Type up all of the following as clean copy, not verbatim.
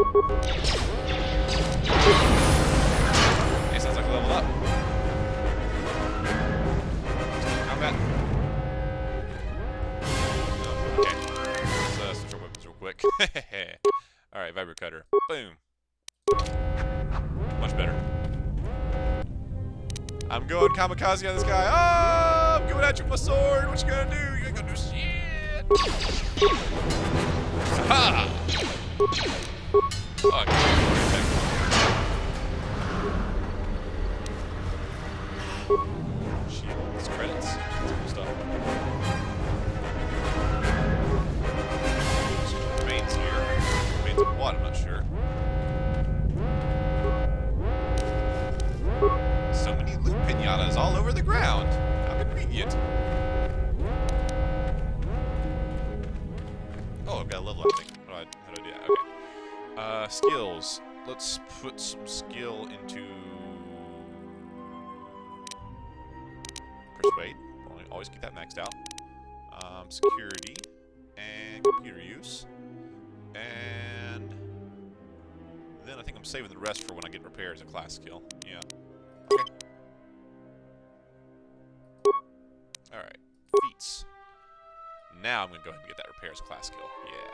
Hey, sounds like a level up. Combat. Oh, okay. Let's switch our weapons real quick. Alright, Vibro Cutter. Boom. Much better. I'm going kamikaze on this guy. Oh, I'm going at you with my sword. What you gonna do? You ain't gonna do shit. Ha! Oh, shields, credits, that's cool stuff. Some remains here. Remains of what? I'm not sure. So many loot pinatas all over the ground. How convenient. Oh, I've got a level, I think. How do I do that? Okay. Skills. Let's put some skill into Persuade. Always keep that maxed out. Security and computer use. And then I think I'm saving the rest for when I get repair as a class skill. Yeah. Okay. Alright. Feats. Now I'm going to go ahead and get that repair as a class skill. Yeah.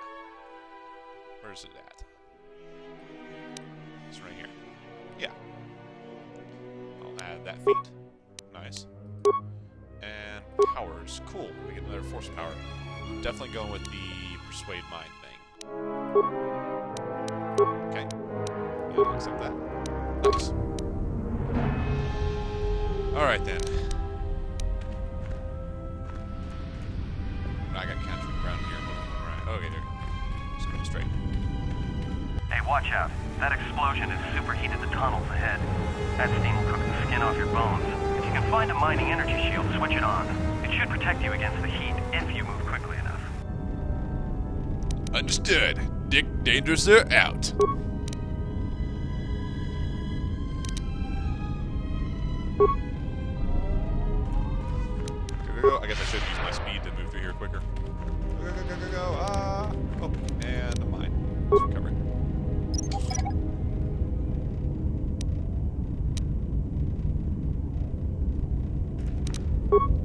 Where's it at? It's right here. Yeah. I'll add that feat. Nice. And powers. Cool. We get another force power. Definitely going with the Persuade Mind thing. Okay. Yeah, I'll accept that. Nice. Alright then. I got counter around here. Alright. Okay, there. Just going straight. Hey, watch out. That explosion has superheated the tunnels ahead. That steam will cook the skin off your bones. If you can find a mining energy shield, switch it on. It should protect you against the heat if you move quickly enough. Understood. Dick Dangerouser out. Go. I guess I should use my speed to move through here quicker. Go. Oh, and a mine. Let's recover it.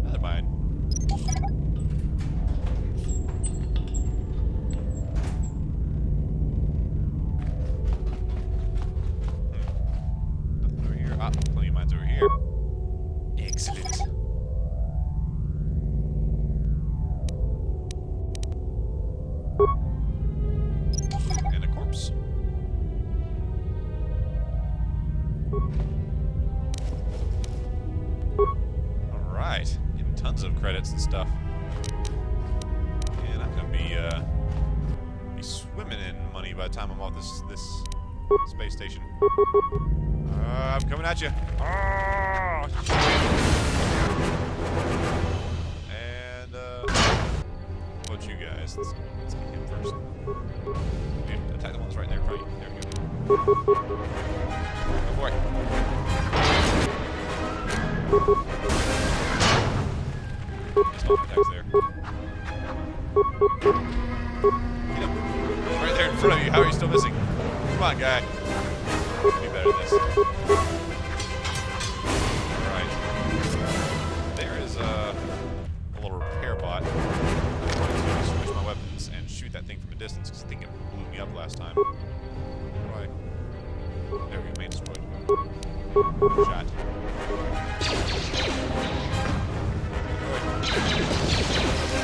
Another mine. Nothing over here. Ah, plenty of mines over here. Excellent. And a corpse. Alright. Getting tons of credits and stuff. And I'm gonna be swimming in money by the time I'm off this space station. I'm coming at you. Oh, shit. And what you guys? Let's get him first. Dude, attack the ones right there in front of you. There we go. Go for it. Just all my attacks there. Get him. He's right there in front of you. How are you still missing? Come on, guy. Be better at this. Alright. There is a little repair bot. I'm going to switch my weapons and shoot that thing from a distance because I think it blew me up last time. Right. There we go, main destroyed. Shot.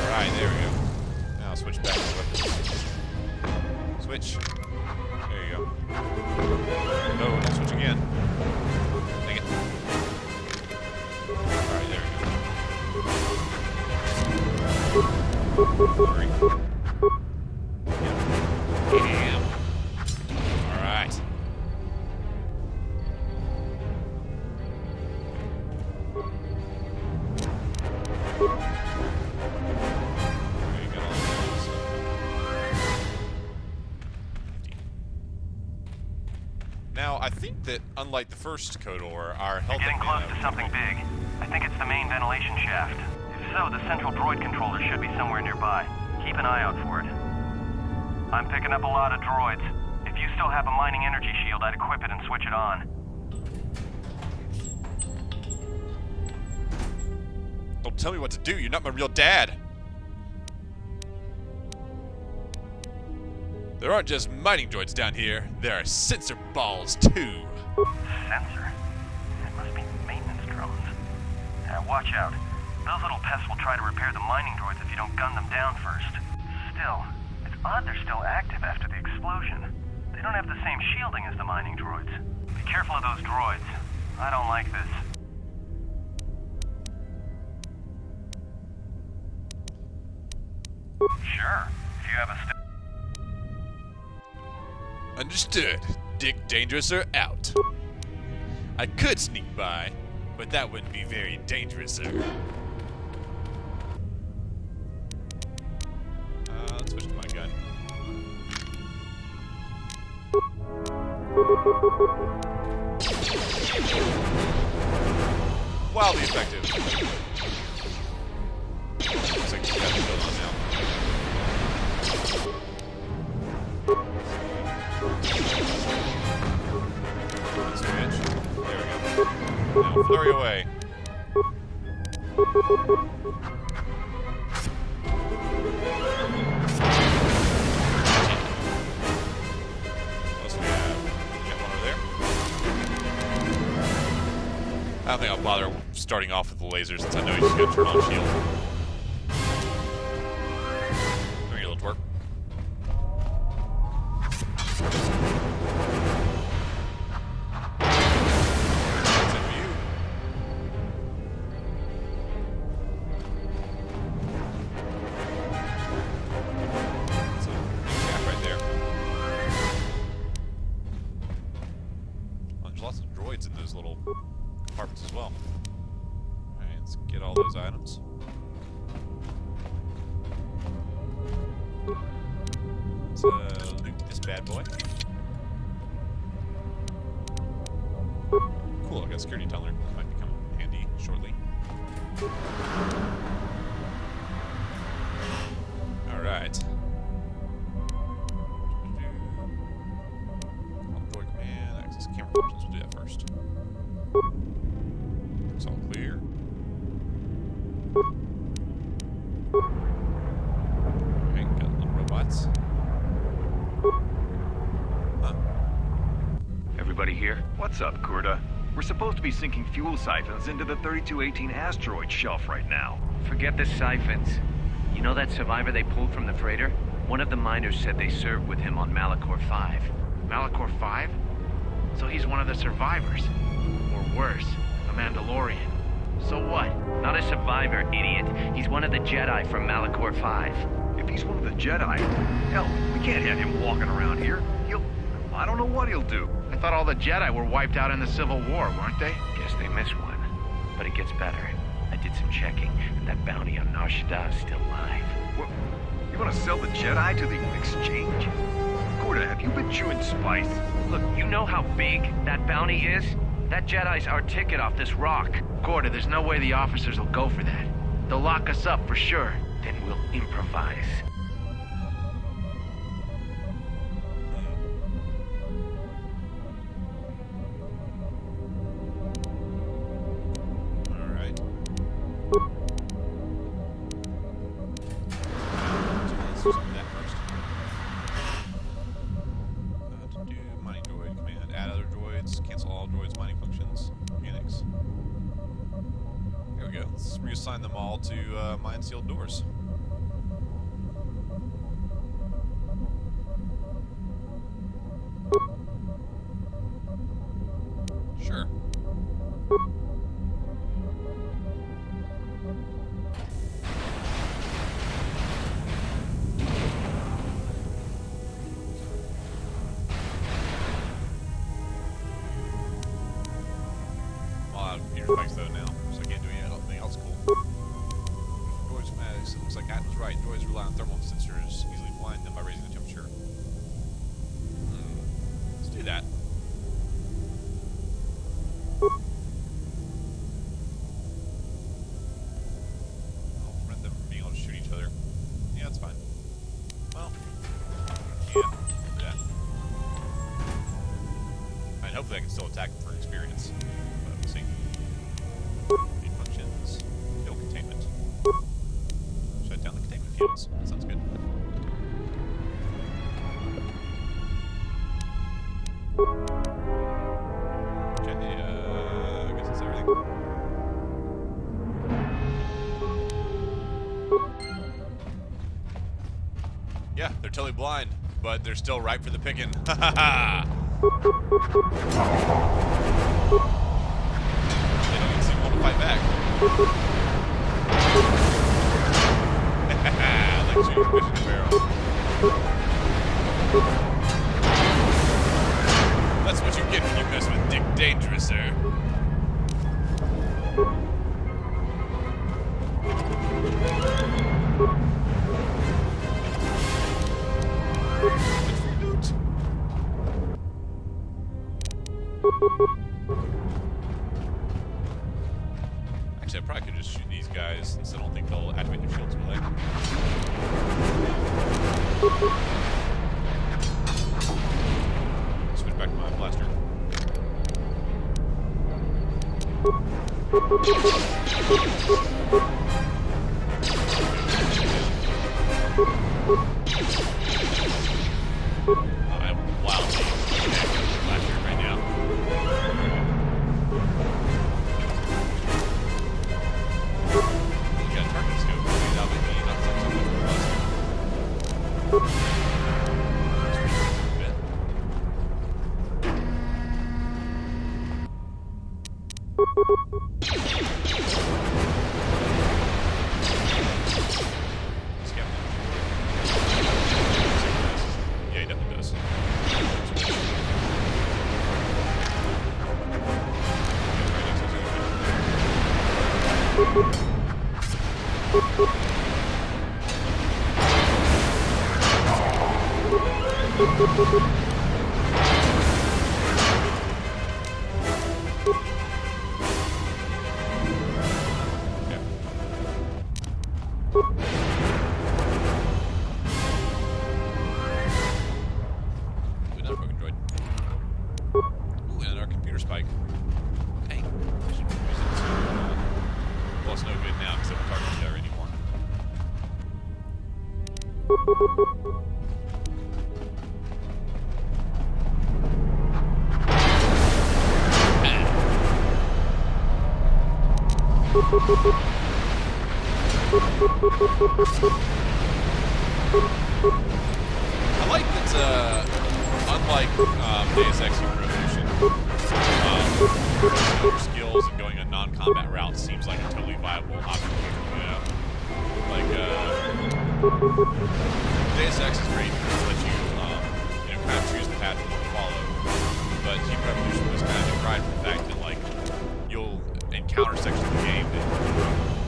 Alright, there we go. Now I'll switch back to weapons. Switch. There you go. No, don't switch again. Dang it. Alright, there we go. Hurry. Damn. Alright. Now, I think that, unlike the first KotOR, our health... You're getting close to something big. I think it's the main ventilation shaft. If so, the central droid controller should be somewhere nearby. Keep an eye out for it. I'm picking up a lot of droids. If you still have a mining energy shield, I'd equip it and switch it on. Don't tell me what to do. You're not my real dad. There aren't just mining droids down here. There are sensor balls, too. Sensor? It must be maintenance drones. Watch out. Those little pests will try to repair the mining droids if you don't gun them down first. Still, it's odd they're still active after the explosion. They don't have the same shielding as the mining droids. Be careful of those droids. I don't like this. Sure, if you have a Understood. Dick Dangerouser out. I could sneak by, but that wouldn't be very dangerous, sir. Let's switch to my gun. Wildly effective. Looks like he's got it going on now. Switch. There we go. Now flurry away. What else do we have? We got one over there. I don't think I'll bother starting off with the laser since I know he's just got to turn on shield. Bring your little twerp. In those little compartments as well. Alright, let's get all those items. Let's loot this bad boy. Cool, I got a security tunneler. That might become handy shortly. Alright. Droid command, access camera functions. We'll do that first. Looks all clear. Alright, got little robots. Huh? Everybody here? What's up, KotOR? We're supposed to be sinking fuel siphons into the 3218 asteroid shelf right now. Forget the siphons. You know that survivor they pulled from the freighter? One of the miners said they served with him on Malachor 5. Malachor 5? So he's one of the survivors. Or worse, a Mandalorian. So what? Not a survivor, idiot. He's one of the Jedi from Malachor 5. If he's one of the Jedi, hell, we can't have him walking around here. I don't know what he'll do. I thought all the Jedi were wiped out in the Civil War, weren't they? Guess they missed one. But it gets better. I did some checking, and that bounty on Nar Shaddaa is still live. What? You want to sell the Jedi to the exchange? KotOR, have you been chewing spice? Look, you know how big that bounty is? That Jedi's our ticket off this rock. KotOR, there's no way the officers will go for that. They'll lock us up for sure. Then we'll improvise. Alright. Let's do some of that first. To do mining droid command. Add other droids. Cancel all droids mining functions. Mechanics. There we go. Let's reassign them all to mine sealed doors. Sure. I'm all out of computer specs though now, so I can't do anything else cool. Droids fanatics, it looks like Atton was right. Droids rely on thermal sensors, easily blind them by raising the temperature. Let's do that. I'll prevent them from being able to shoot each other. Yeah, that's fine. Well, yeah, do that. Yeah, they're totally blind, but they're still ripe for the picking. Ha ha ha! They don't even seem to want to fight back. Like shooting fish in a barrel. That's what you get when you mess with Dick Dangerous, sir. Actually, I probably could just shoot these guys since I don't think they'll activate their shields, will they? Switch back to my blaster. I'm wildly blaster right now. You got a target scope. That'll make me not so much more blaster. Yeah, he definitely does. Another broken droid. Ooh, and another computer spike. Dang. I should use it to, well, it's no good now because I'm targeted there anymore. I like that, unlike Deus Ex Human Revolution, your skills and going a non-combat route seems like a totally viable option. You know, like Deus Ex is great because it lets you, kind of choose the path you want to follow. But Human Revolution was kind of deprived from the fact that like you'll encounter sections of the game that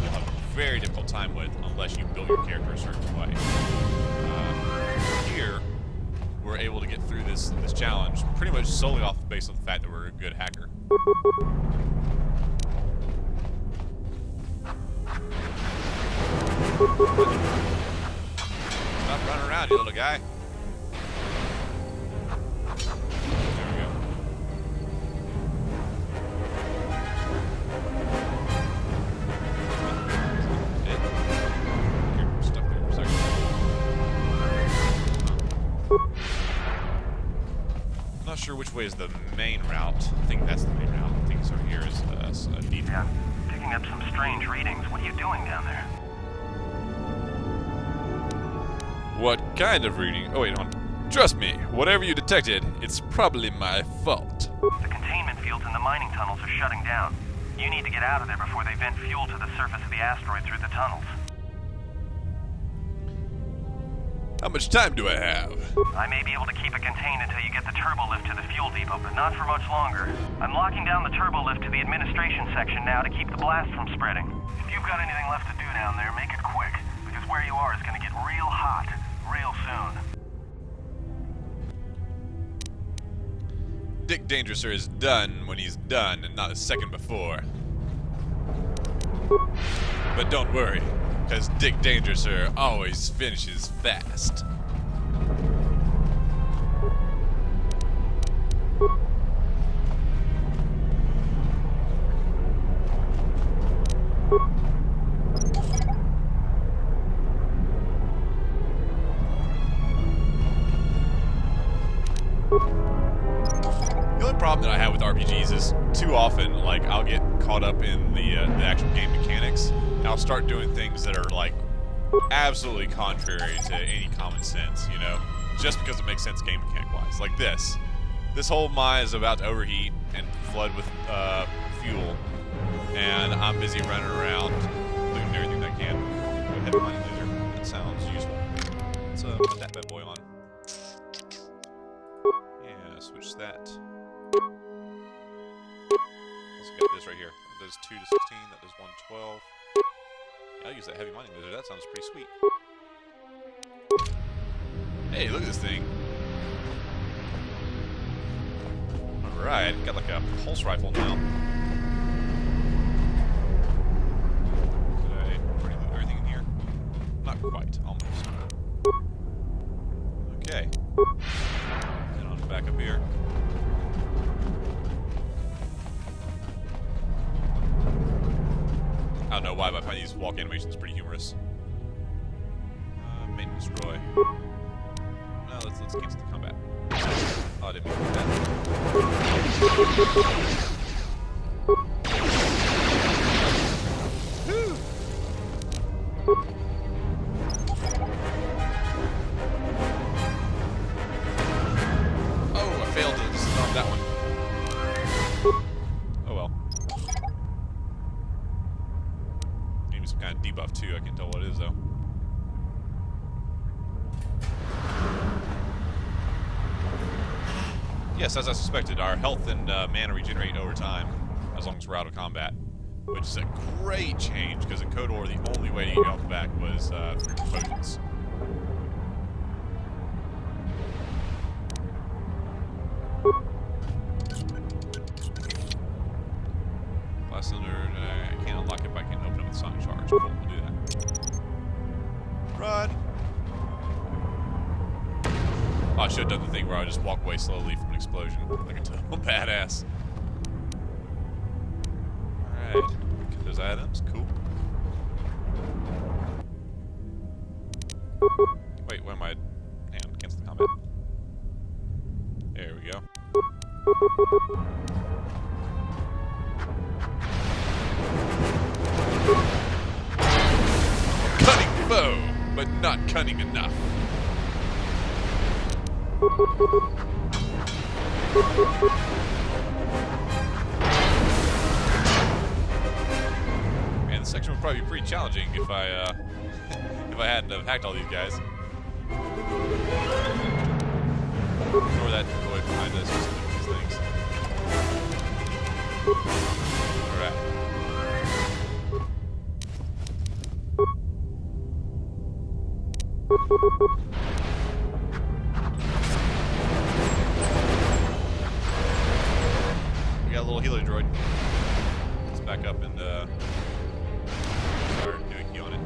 you'll have a very difficult time with unless you build your character a certain way. Here, we're able to get through this challenge pretty much solely off the basis of the fact that we're a good hacker. Stop running around, you little guy. There we go. Here, stuck there for a second. I'm not sure which way is the main route. I think that's the main route. I think this over here is a detour. Yeah, picking up some strange readings. What are you doing down there? What kind of reading? Oh, wait, hold on. Trust me, whatever you detected, it's probably my fault. The containment fields in the mining tunnels are shutting down. You need to get out of there before they vent fuel to the surface of the asteroid through the tunnels. How much time do I have? I may be able to keep it contained until you get the turbo lift to the fuel depot, but not for much longer. I'm locking down the turbo lift to the administration section now to keep the blast from spreading. If you've got anything left to do down there, make it quick, because where you are is going to get real hot real soon. Dick Dangerouser is done when he's done and not a second before. But don't worry, because Dick Dangerouser always finishes fast. The only problem that I have with RPGs is too often, like, I'll get caught up in the actual game mechanics, and I'll start doing things that are, like, absolutely contrary to any common sense, you know? Just because it makes sense game mechanic-wise. Like this. This whole mine is about to overheat and flood with fuel, and I'm busy running around looting everything that I can. Heavy mining laser. That sounds useful. Let's put that bad boy on. Yeah, switch that. Also got this right here. That does 2 to 16, that does 1 to 12. Yeah, I'll use that heavy mining laser. That sounds pretty sweet. Hey, look at this thing. Alright, got like a pulse rifle now. Did I pretty loot everything in here? Not quite, almost. Okay. Head on back up here. I don't know why, but I find these walk animations pretty humorous. Maintenance droid. No, let's get to the combat. Oh, I didn't mean to do that. Woo! Oh, I failed to stop that one. Oh well. Maybe some kind of debuff too, I can't tell what it is though. Yes, as I suspected, our health and mana regenerate over time, as long as we're out of combat. Which is a great change, because in KotOR, the only way to get your health back was through potions. Blast Thunder, I can't unlock it, but I can open it with Sonic Charge. Cool, we'll do that. Run! Oh, I should have done the thing where I just walk away slowly from an explosion, like a total badass. Alright, get those items, cool. Wait, where am I? Hang on, cancel the combat. There we go. Cunning foe, but not cunning enough. Man, this section would probably be pretty challenging if I if I hadn't have hacked all these guys. Ignore that droid behind us, just look at these things. Alright. We got a little healer droid. Let's back up and start doing healing it.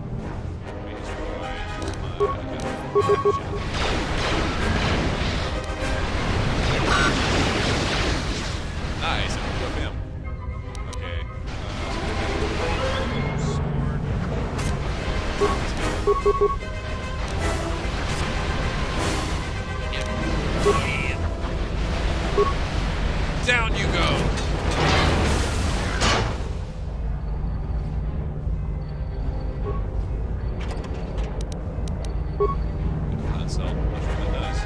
Nice, I blew up him. Okay. Sword. Yeah. Down you go! Console, not sure what that does.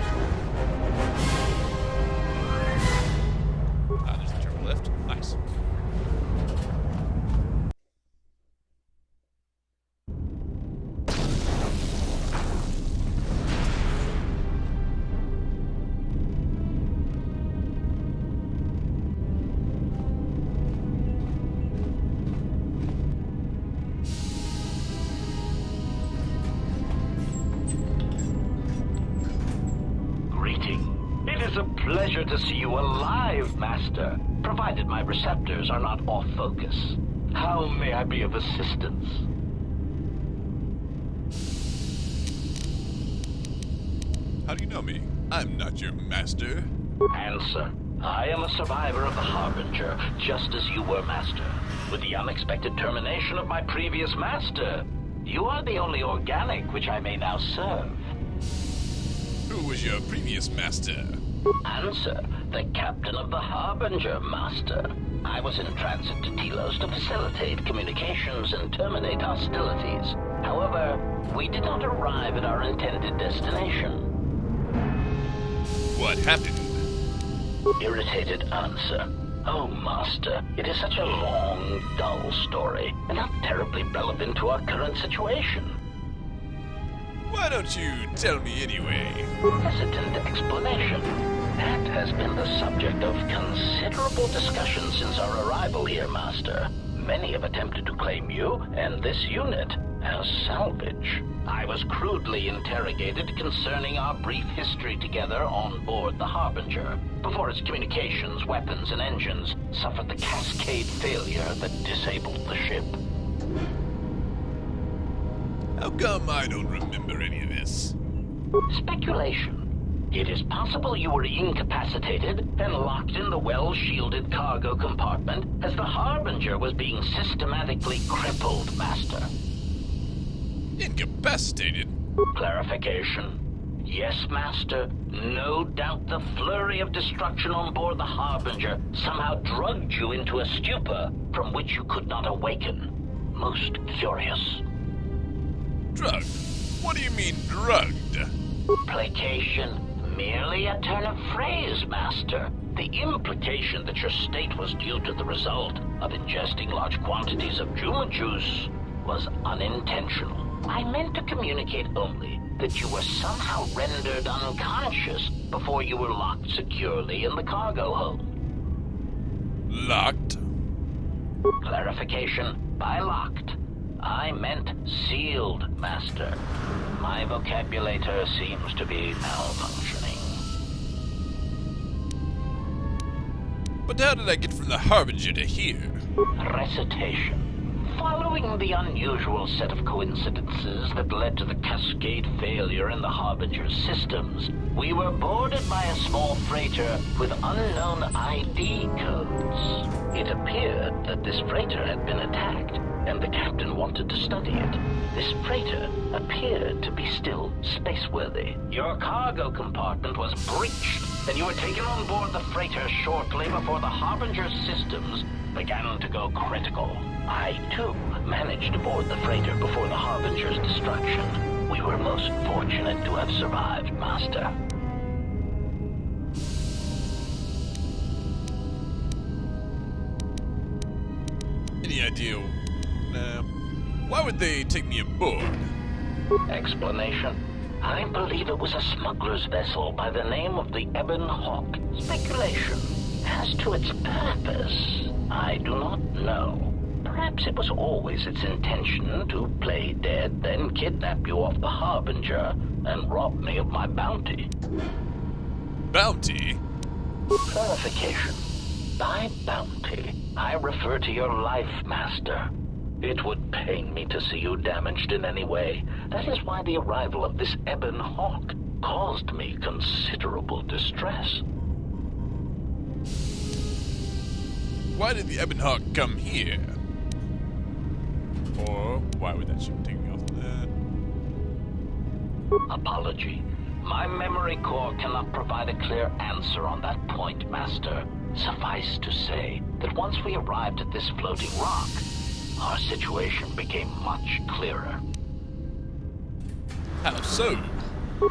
Ah, there's the turbo lift. Nice. It is a pleasure to see you alive, Master, provided my receptors are not off focus. How may I be of assistance? How do you know me? I'm not your master. Answer. I am a survivor of the Harbinger, just as you were, Master. With the unexpected termination of my previous Master, you are the only organic which I may now serve. Who was your previous master? Answer. the captain of the Harbinger, Master. I was in transit to Telos to facilitate communications and terminate hostilities. However, we did not arrive at our intended destination. What happened? Irritated answer. Oh, Master, it is such a long, dull story, and not terribly relevant to our current situation. Why don't you tell me anyway? Hesitant explanation. That has been the subject of considerable discussion since our arrival here, Master. Many have attempted to claim you and this unit as salvage. I was crudely interrogated concerning our brief history together on board the Harbinger, before its communications, weapons, and engines suffered the cascade failure that disabled the ship. How come I don't remember any of this? Speculation. It is possible you were incapacitated and locked in the well-shielded cargo compartment as the Harbinger was being systematically crippled, Master. Incapacitated? Clarification. Yes, Master. No doubt the flurry of destruction on board the Harbinger somehow drugged you into a stupor from which you could not awaken. Most curious. Drugged? What do you mean, drugged? Placation. Merely a turn of phrase, Master. The implication that your state was due to the result of ingesting large quantities of Juma juice was unintentional. I meant to communicate only that you were somehow rendered unconscious before you were locked securely in the cargo hold. Locked? Clarification. By locked, I meant sealed, Master. My vocabulator seems to be malfunctioning. But how did I get from the Harbinger to here? Recitation. Following the unusual set of coincidences that led to the cascade failure in the Harbinger's systems, we were boarded by a small freighter with unknown ID codes. It appeared that this freighter had been attacked, and the captain wanted to study it. This freighter appeared to be still spaceworthy. Your cargo compartment was breached, and you were taken on board the freighter shortly before the Harbinger's systems began to go critical. I, too, managed to board the freighter before the Harbinger's destruction. We were most fortunate to have survived, Master. Any idea? Why would they take me aboard? Explanation. I believe it was a smuggler's vessel by the name of the Ebon Hawk. Speculation. As to its purpose, I do not know. Perhaps it was always its intention to play dead, then kidnap you off the Harbinger and rob me of my bounty. Bounty? Clarification. By bounty, I refer to your life, Master. It would pain me to see you damaged in any way. That is why the arrival of this Ebon Hawk caused me considerable distress. Why did the Ebon Hawk come here? Or why would that ship take me off that? Apology. My memory core cannot provide a clear answer on that point, Master. Suffice to say that once we arrived at this floating rock, our situation became much clearer. How so?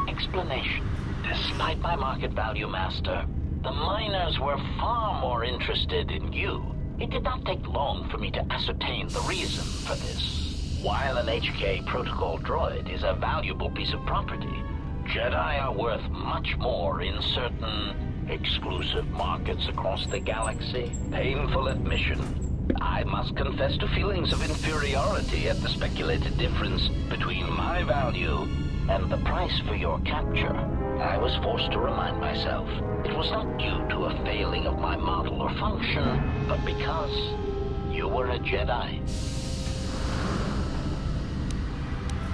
Explanation. Despite my market value, Master, the miners were far more interested in you. It did not take long for me to ascertain the reason for this. While an HK protocol droid is a valuable piece of property, Jedi are worth much more in certain exclusive markets across the galaxy. Painful admission. I must confess to feelings of inferiority at the speculated difference between my value and the price for your capture. I was forced to remind myself it was not due to a failing of my model or function, but because you were a Jedi.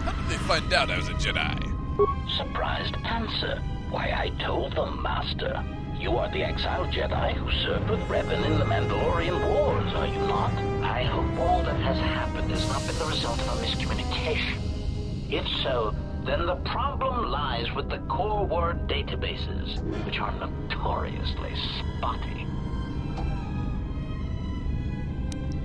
How did they find out I was a Jedi? Surprised answer. Why, I told them, Master. You are the exiled Jedi who served with Revan in the Mandalorian Wars, are you not? I hope all that has happened has not been the result of a miscommunication. If so, then the problem lies with the KotOR databases, which are notoriously spotty.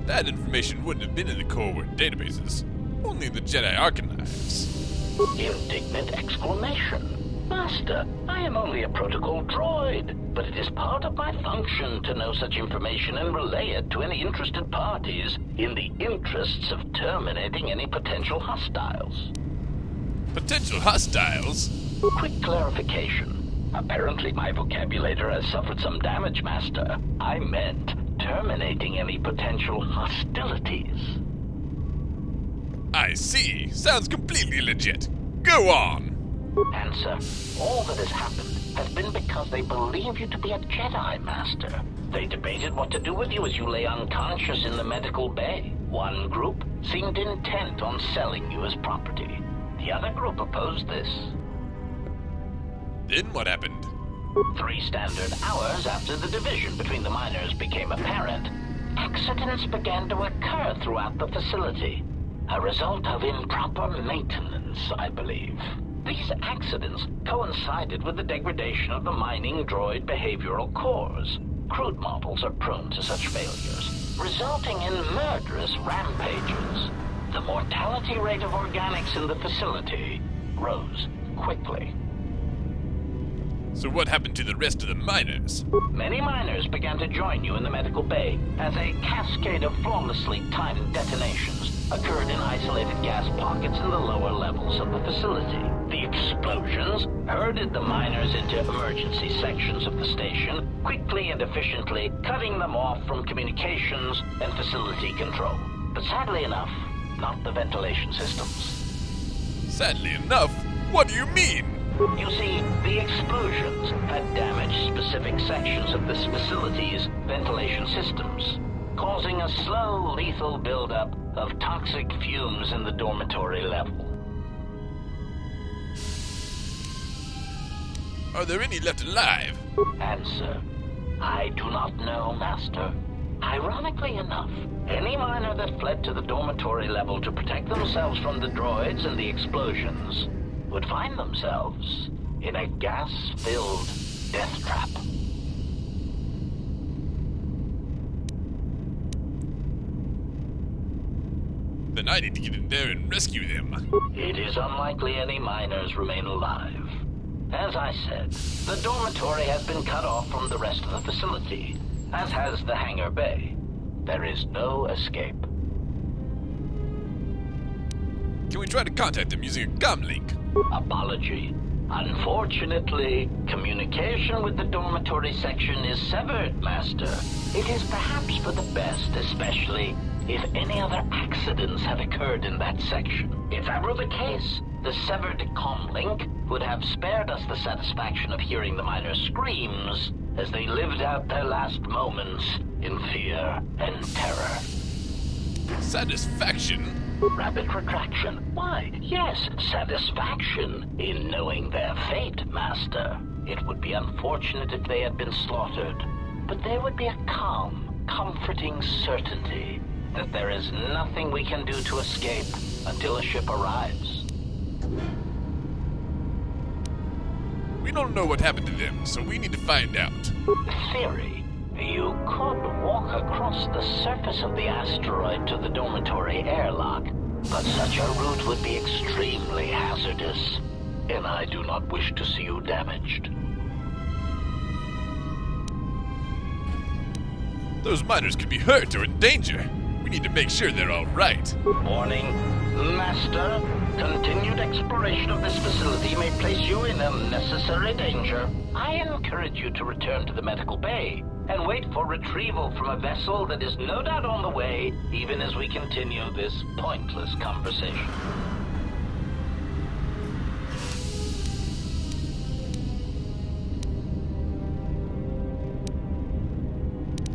That information wouldn't have been in the KotOR databases, only in the Jedi archives. Indignant exclamation. Master, I am only a protocol droid, but it is part of my function to know such information and relay it to any interested parties in the interests of terminating any potential hostiles. Potential hostiles? Quick clarification. Apparently my vocabulary has suffered some damage, Master. I meant terminating any potential hostilities. I see. Sounds completely legit. Go on. Answer. All that has happened has been because they believe you to be a Jedi, Master. They debated what to do with you as you lay unconscious in the medical bay. One group seemed intent on selling you as property. The other group opposed this. Then what happened? 3 standard hours after the division between the miners became apparent, accidents began to occur throughout the facility. A result of improper maintenance, I believe. These accidents coincided with the degradation of the mining droid behavioral cores. Crude models are prone to such failures, resulting in murderous rampages. The mortality rate of organics in the facility rose quickly. So what happened to the rest of the miners? Many miners began to join you in the medical bay as a cascade of flawlessly timed detonations occurred in isolated gas pockets in the lower levels of the facility. The explosions herded the miners into emergency sections of the station, quickly and efficiently cutting them off from communications and facility control. But sadly enough, not the ventilation systems. Sadly enough? What do you mean? You see, the explosions had damaged specific sections of this facility's ventilation systems, causing a slow, lethal buildup of toxic fumes in the dormitory level. Are there any left alive? Answer. I do not know, Master. Ironically enough, any miner that fled to the dormitory level to protect themselves from the droids and the explosions would find themselves in a gas-filled death trap. Then I need to get in there and rescue them. It is unlikely any miners remain alive. As I said, the dormitory has been cut off from the rest of the facility, as has the hangar bay. There is no escape. Can we try to contact them using a comlink? Apology. Unfortunately, communication with the dormitory section is severed, Master. It is perhaps for the best, especially if any other accidents have occurred in that section. If that were the case, the severed comlink would have spared us the satisfaction of hearing the miners' screams as they lived out their last moments in fear and terror. Satisfaction? Rapid retraction. Why, yes, satisfaction in knowing their fate, Master. It would be unfortunate if they had been slaughtered, but there would be a calm, comforting certainty that there is nothing we can do to escape until a ship arrives. We don't know what happened to them, so we need to find out. Theory. You could walk across the surface of the asteroid to the dormitory airlock, but such a route would be extremely hazardous, and I do not wish to see you damaged. Those miners could be hurt or in danger. We need to make sure they're all right. Warning, Master. Continued exploration of this facility may place you in unnecessary danger. I encourage you to return to the medical bay and wait for retrieval from a vessel that is no doubt on the way, even as we continue this pointless conversation.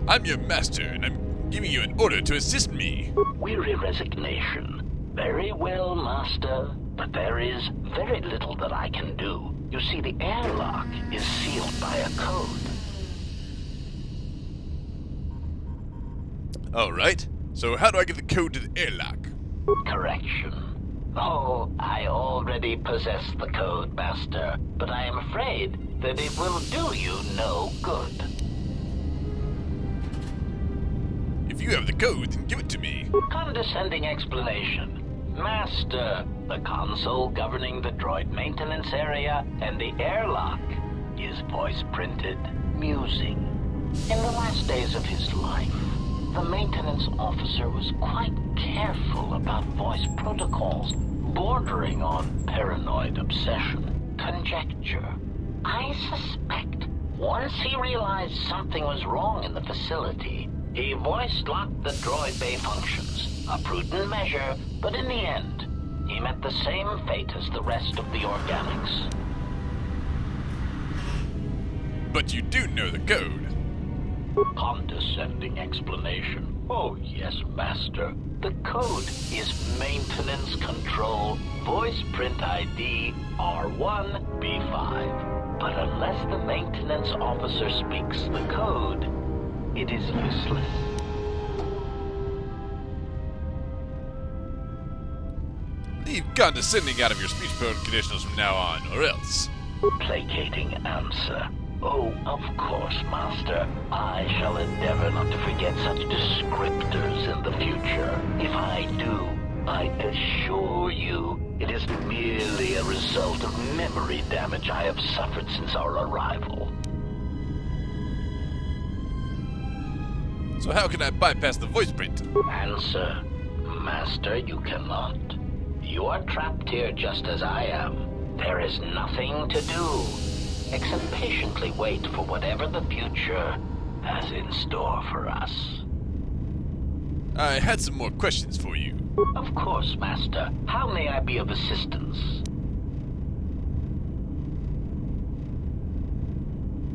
I'm your master, and I'm giving you an order to assist me. Weary resignation. Very well, Master, but there is very little that I can do. You see, the airlock is sealed by a code. All right. So how do I get the code to the airlock? Correction. Oh, I already possess the code, Master, but I am afraid that it will do you no good. If you have the code, then give it to me. Condescending explanation. Master, the console governing the droid maintenance area and the airlock is voice-printed musing. In the last days of his life, the maintenance officer was quite careful about voice protocols, bordering on paranoid obsession. Conjecture. I suspect once he realized something was wrong in the facility, he voice-locked the droid bay functions. A prudent measure, but in the end, he met the same fate as the rest of the organics. But you do know the code. Condescending explanation. Oh yes, Master. The code is Maintenance Control Voice Print ID R1B5. But unless the maintenance officer speaks the code, it is useless. Leave condescending out of your speech conditionals from now on, or else. Placating answer. Oh, of course, Master. I shall endeavor not to forget such descriptors in the future. If I do, I assure you it is merely a result of memory damage I have suffered since our arrival. So how can I bypass the voice print? Answer. Master, you cannot. You are trapped here just as I am. There is nothing to do except patiently wait for whatever the future has in store for us. I had some more questions for you. Of course, Master. How may I be of assistance?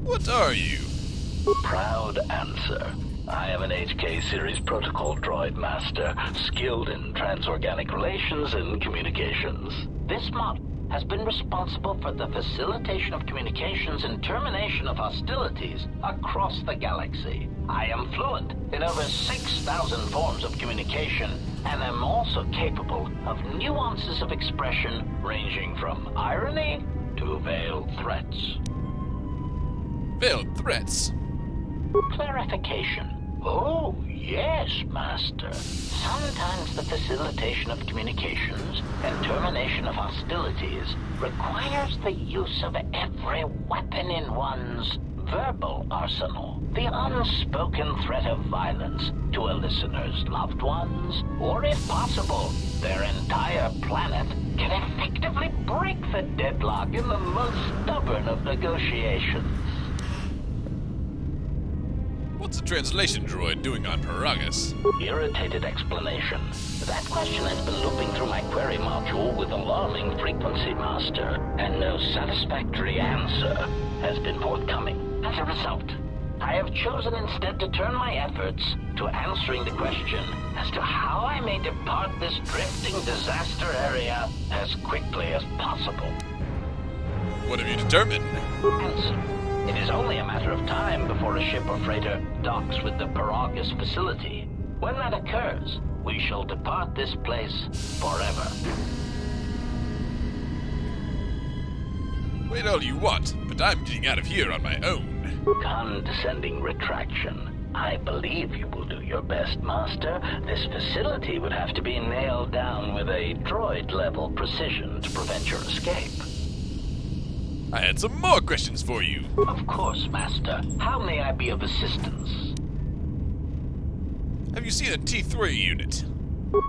What are you? Proud answer. I am an HK Series Protocol Droid Master, skilled in transorganic relations and communications. This model has been responsible for the facilitation of communications and termination of hostilities across the galaxy. I am fluent in over 6,000 forms of communication, and am also capable of nuances of expression ranging from irony to veiled threats. Veiled threats? Clarification. Oh, yes, Master. Sometimes the facilitation of communications and termination of hostilities requires the use of every weapon in one's verbal arsenal. The unspoken threat of violence to a listener's loved ones, or if possible, their entire planet, can effectively break the deadlock in the most stubborn of negotiations. What's a translation droid doing on Paragus? Irritated explanation. That question has been looping through my query module with alarming frequency, Master, and no satisfactory answer has been forthcoming. As a result, I have chosen instead to turn my efforts to answering the question as to how I may depart this drifting disaster area as quickly as possible. What have you determined? Answer. It is only a matter of time before a ship or freighter docks with the Paragus facility. When that occurs, we shall depart this place forever. Wait all you want, but I'm getting out of here on my own. Condescending retraction. I believe you will do your best, Master. This facility would have to be nailed down with a droid-level precision to prevent your escape. I had some more questions for you. Of course, Master. How may I be of assistance? Have you seen a T3 unit?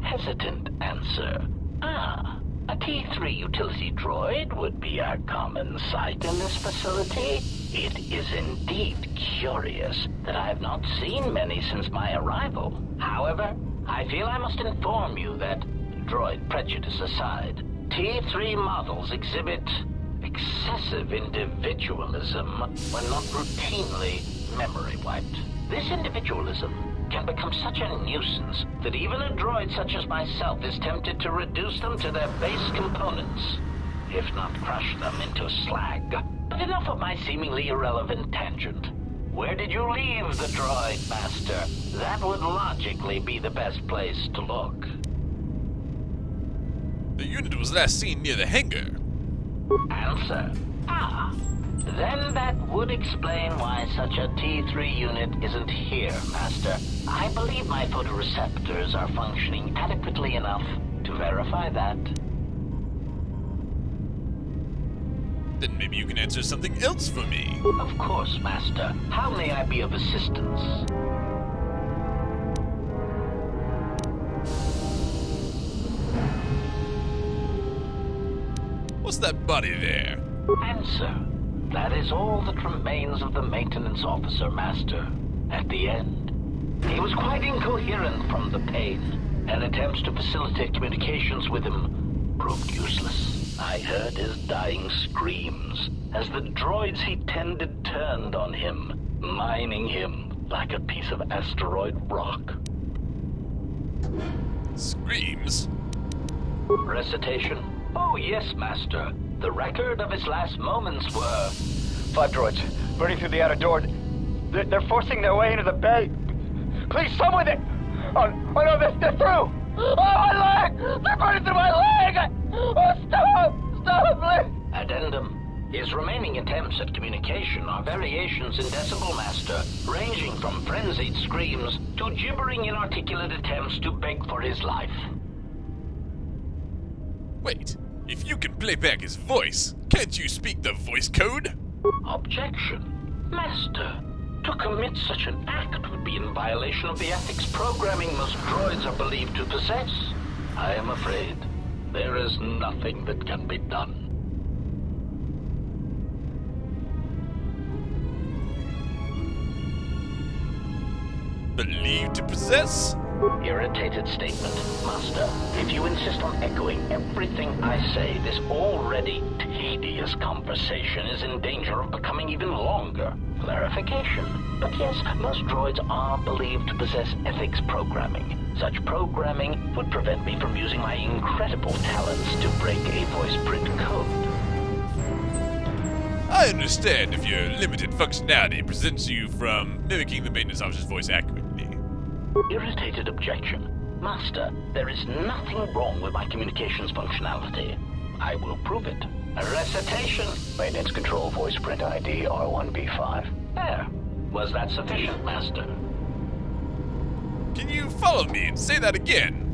Hesitant answer. A T3 utility droid would be our common sight in this facility. It is indeed curious that I have not seen many since my arrival. However, I feel I must inform you that, droid prejudice aside, T3 models exhibit excessive individualism when not routinely memory wiped. This individualism can become such a nuisance that even a droid such as myself is tempted to reduce them to their base components, if not crush them into slag. But enough of my seemingly irrelevant tangent. Where did you leave the droid, Master? That would logically be the best place to look. The unit was last seen near the hangar. Answer. Ah. Then that would explain why such a T3 unit isn't here, Master. I believe my photoreceptors are functioning adequately enough to verify that. Then maybe you can answer something else for me. Of course, Master. How may I be of assistance? What's that body there? Answer. That is all that remains of the maintenance officer, Master. At the end, he was quite incoherent from the pain, and attempts to facilitate communications with him proved useless. I heard his dying screams as the droids he tended turned on him, mining him like a piece of asteroid rock. Screams? Recitation? Oh yes, Master. The record of his last moments were... 5 droids, burning through the outer door. They're forcing their way into the bay. Please, someone there! Oh no, they're through! Oh, my leg! They're burning through my leg! Oh, stop! Stop, please! Addendum. His remaining attempts at communication are variations in decibel, Master, ranging from frenzied screams to gibbering inarticulate attempts to beg for his life. Wait, if you can play back his voice, can't you speak the voice code? Objection. Master, to commit such an act would be in violation of the ethics programming most droids are believed to possess. I am afraid there is nothing that can be done. Believed to possess? Irritated statement. Master, if you insist on echoing everything I say, this already tedious conversation is in danger of becoming even longer. Clarification. But yes, most droids are believed to possess ethics programming. Such programming would prevent me from using my incredible talents to break a voice print code. I understand if your limited functionality prevents you from mimicking the maintenance officer's voice accurately. Irritated objection. Master, there is nothing wrong with my communications functionality. I will prove it. A recitation. Maintenance control voice print ID R1B5. There. Was that sufficient, Master? Can you follow me and say that again?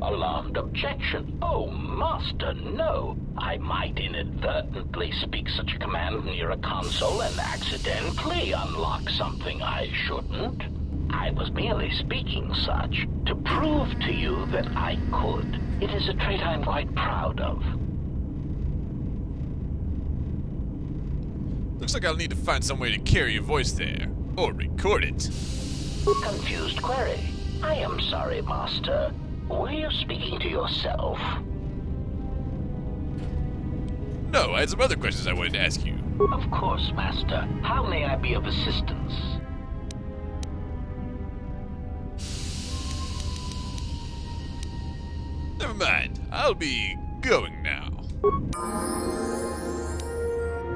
Alarmed objection. Oh, Master, no. I might inadvertently speak such a command near a console and accidentally unlock something I shouldn't. I was merely speaking such to prove to you that I could. It is a trait I'm quite proud of. Looks like I'll need to find some way to carry your voice there, or record it. Confused query. I am sorry, Master. Were you speaking to yourself? No, I had some other questions I wanted to ask you. Of course, Master. How may I be of assistance? Never mind, I'll be going now.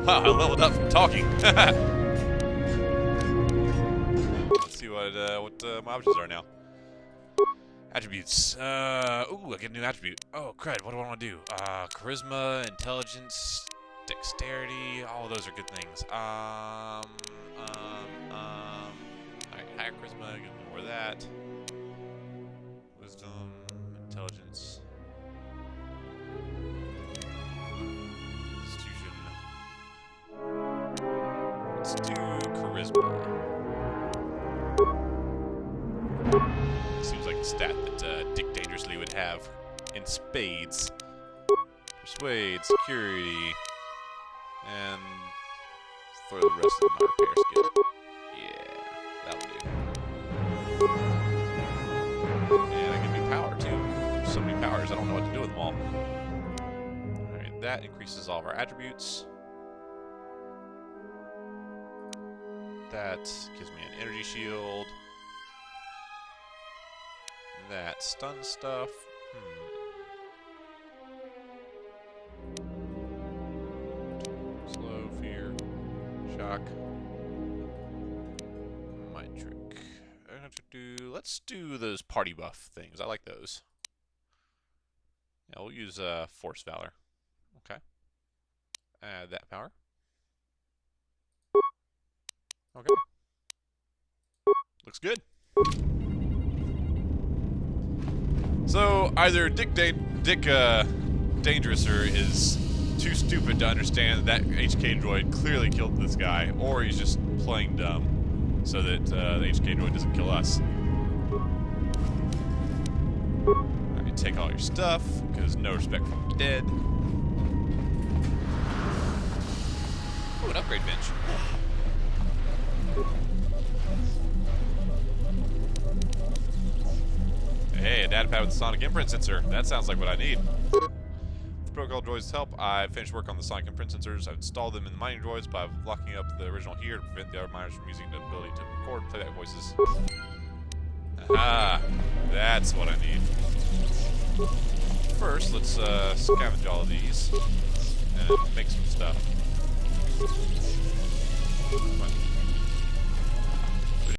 Wow, I leveled up from talking. Let's see what my options are now. Attributes. Ooh, I get a new attribute. Oh, crud, what do I want to do? Charisma, intelligence, dexterity, all of those are good things. Alright, higher charisma, get more of that. Wisdom, intelligence. Constitution. Let's do charisma. Seems like a stat that Dick Dangerously would have in spades. Persuade, security, and for the rest of my repair skill. Yeah, that'll do. And I get new power too. There's so many powers, I don't know what to do with them all. Alright, that increases all of our attributes. That gives me an energy shield. That stun stuff. Slow, fear, shock. Mind trick. Let's do those party buff things. I like those. Yeah, we'll use Force Valor. Okay. Add that power. Okay. Looks good. So either Dick Dangerouser is too stupid to understand that HK droid clearly killed this guy, or he's just playing dumb so that the HK droid doesn't kill us. I can take all your stuff, because no respect for the dead. Ooh, an upgrade bench. Hey, a data pad with a sonic imprint sensor. That sounds like what I need. With protocol droids' help, I've finished work on the sonic imprint sensors. I've installed them in the mining droids by locking up the original here to prevent the other miners from using the ability to record and playback voices. Ah, that's what I need. First, let's scavenge all of these and make some stuff. Come on.